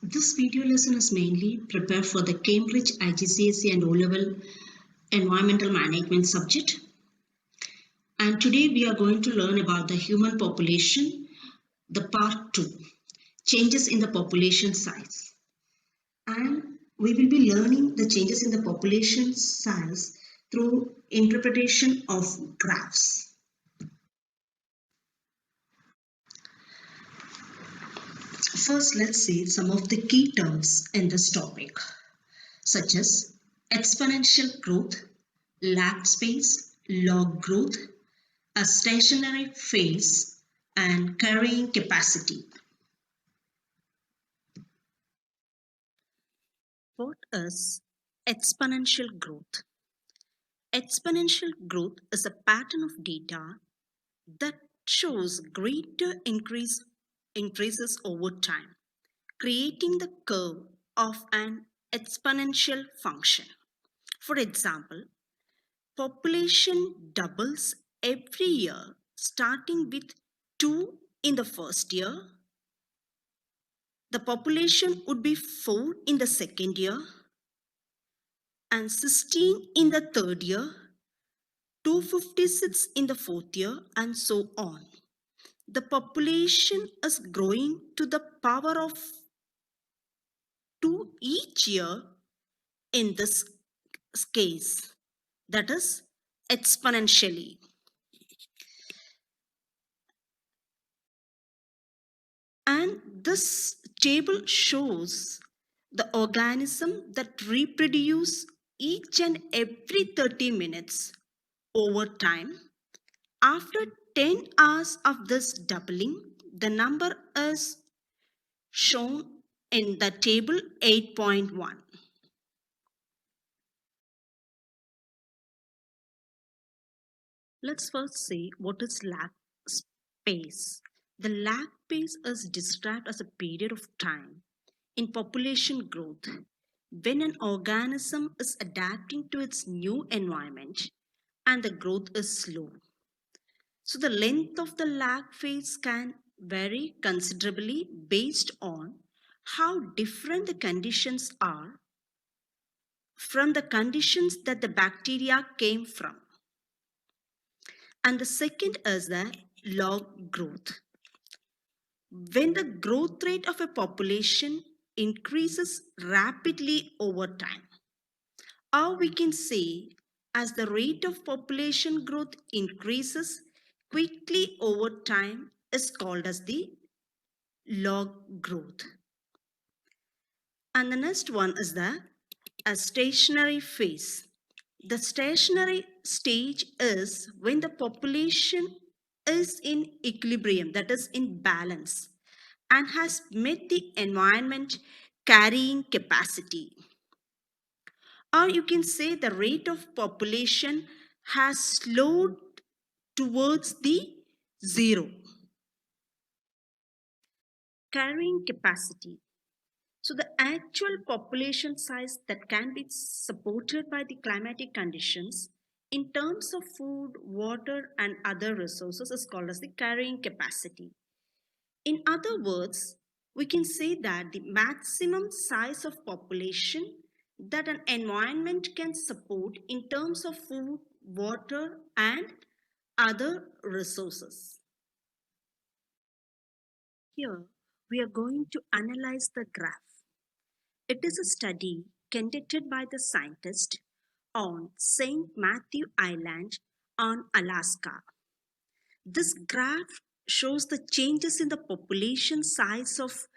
This video lesson is mainly prepared for the Cambridge IGCSE and O-Level Environmental Management subject. And today we are going to learn about the human population, the part 2, changes in the population size. And we will be learning the changes in the population size through interpretation of graphs. First, let's see some of the key terms in this topic, such as exponential growth, lag space, log growth, a stationary phase, and carrying capacity. What is exponential growth? Exponential growth is a pattern of data that shows greater increases over time, creating the curve of an exponential function. For example, population doubles every year, starting with 2 in the first year. The population would be 4 in the second year and 16 in the third year, 256 in the fourth year, and so on. The population is growing to the power of 2 each year in this case, that is exponentially. And this table shows the organism that reproduce each and every 30 minutes over time. After 10 hours of this doubling, the number is shown in the table 8.1. Let's first see what is lag space. The lag phase is described as a period of time in population growth when an organism is adapting to its new environment and the growth is slow. So the length of the lag phase can vary considerably based on how different the conditions are from the conditions that the bacteria came from. And the second is the log growth. When the growth rate of a population increases rapidly over time, or we can say as the rate of population growth increases quickly over time is called as the log growth. And the next one is the stationary phase. The stationary stage is when the population is in equilibrium, that is in balance, and has met the environment carrying capacity. Or you can say the rate of population has slowed towards the zero. Carrying capacity. So the actual population size that can be supported by the climatic conditions in terms of food, water, and other resources is called as the carrying capacity. In other words, we can say that the maximum size of population that an environment can support in terms of food, water, and other resources. Here, we are going to analyze the graph. It is a study conducted by the scientists on St. Matthew Island on Alaska. This graph shows the changes in the population size of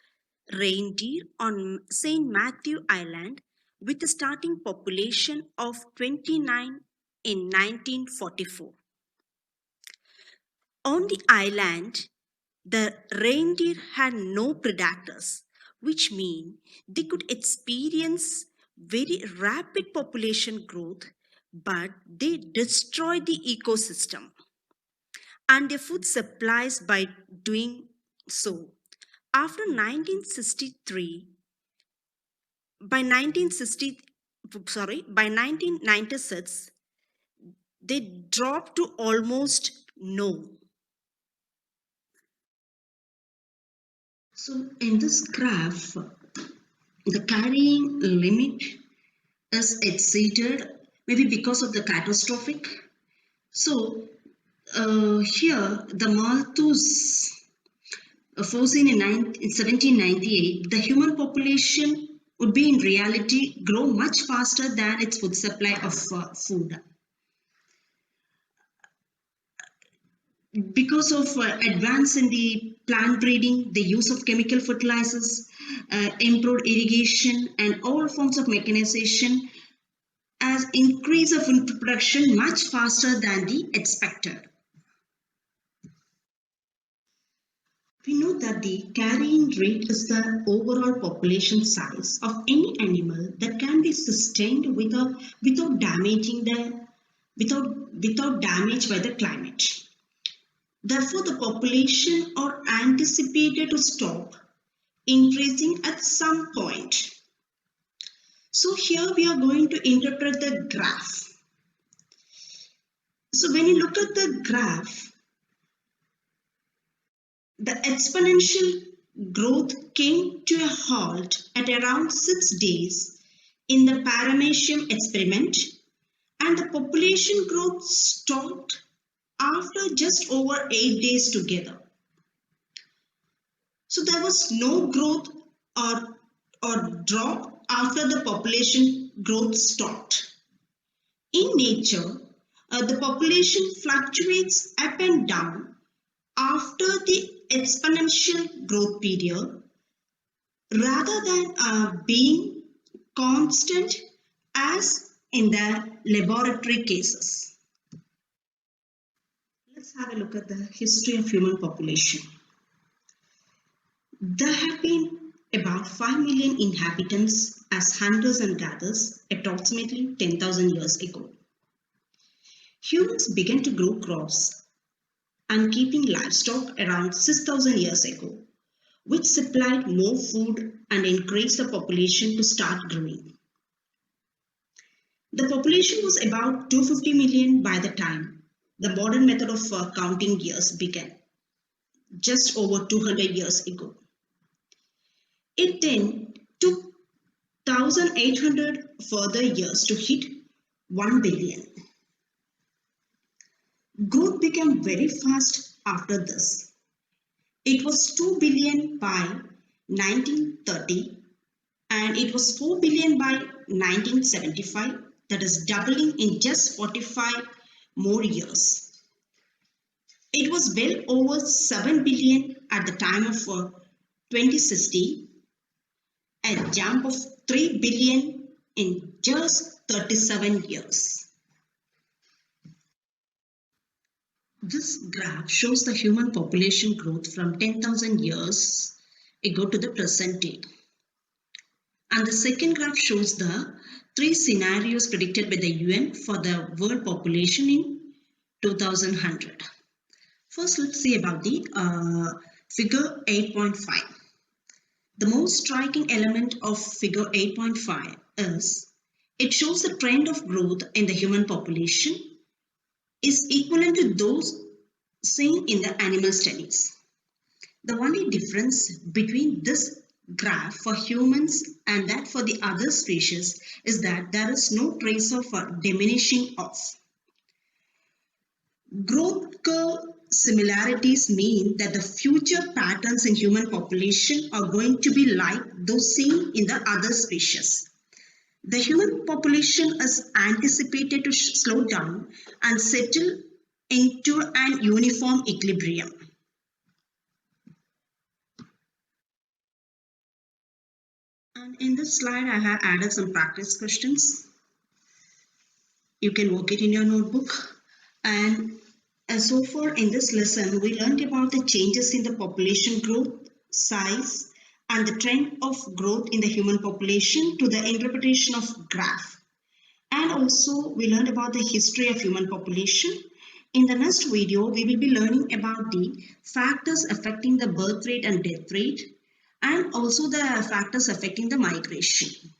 reindeer on St. Matthew Island with a starting population of 29 in 1944. On the island, the reindeer had no predators, which means they could experience very rapid population growth, but they destroyed the ecosystem and their food supplies by doing so. After 1963, by 1996, they dropped to almost no. So in this graph, the carrying limit is exceeded, maybe because of the catastrophic. So here the Malthus foreseen in 1798, the human population would be in reality grow much faster than its food supply of food. Because of advance in the plant breeding, the use of chemical fertilizers, improved irrigation, and all forms of mechanization, as increase of food production much faster than the expected. We know that the carrying rate is the overall population size of any animal that can be sustained without damaging the without damage by the climate. Therefore, the population are anticipated to stop increasing at some point. So here we are going to interpret the graph. So when you look at the graph, the exponential growth came to a halt at around 6 days in the paramecium experiment, and the population growth stopped after just over 8 days together. So there was no growth or drop after the population growth stopped. In nature, the population fluctuates up and down after the exponential growth period rather than being constant as in the laboratory cases. Let's have a look at the history of human population. There have been about 5 million inhabitants as hunters and gatherers approximately 10,000 years ago. Humans began to grow crops and keeping livestock around 6,000 years ago, which supplied more food and increased the population to start growing. The population was about 250 million by the time the modern method of counting years began, just over 200 years ago. It then took 1,800 further years to hit 1 billion. Growth became very fast after this. It was 2 billion by 1930 and it was 4 billion by 1975, that is doubling in just 45 more years. It was well over 7 billion at the time of 2060, a jump of 3 billion in just 37 years. This graph shows the human population growth from 10,000 years ago to the present day. And the second graph shows the 3 scenarios predicted by the UN for the world population in 2100. First, let's see about the figure 8.5. The most striking element of figure 8.5 is it shows the trend of growth in the human population is equivalent to those seen in the animal studies. The only difference between this graph for humans and that for the other species is that there is no trace of diminishing off. Growth curve similarities mean that the future patterns in human population are going to be like those seen in the other species. The human population is anticipated to slow down and settle into an uniform equilibrium. And in this slide, I have added some practice questions. You can work it in your notebook. And so far in this lesson, we learned about the changes in the population growth, size, and the trend of growth in the human population to the interpretation of graph. And also we learned about the history of human population. In the next video, we will be learning about the factors affecting the birth rate and death rate, and also the factors affecting the migration.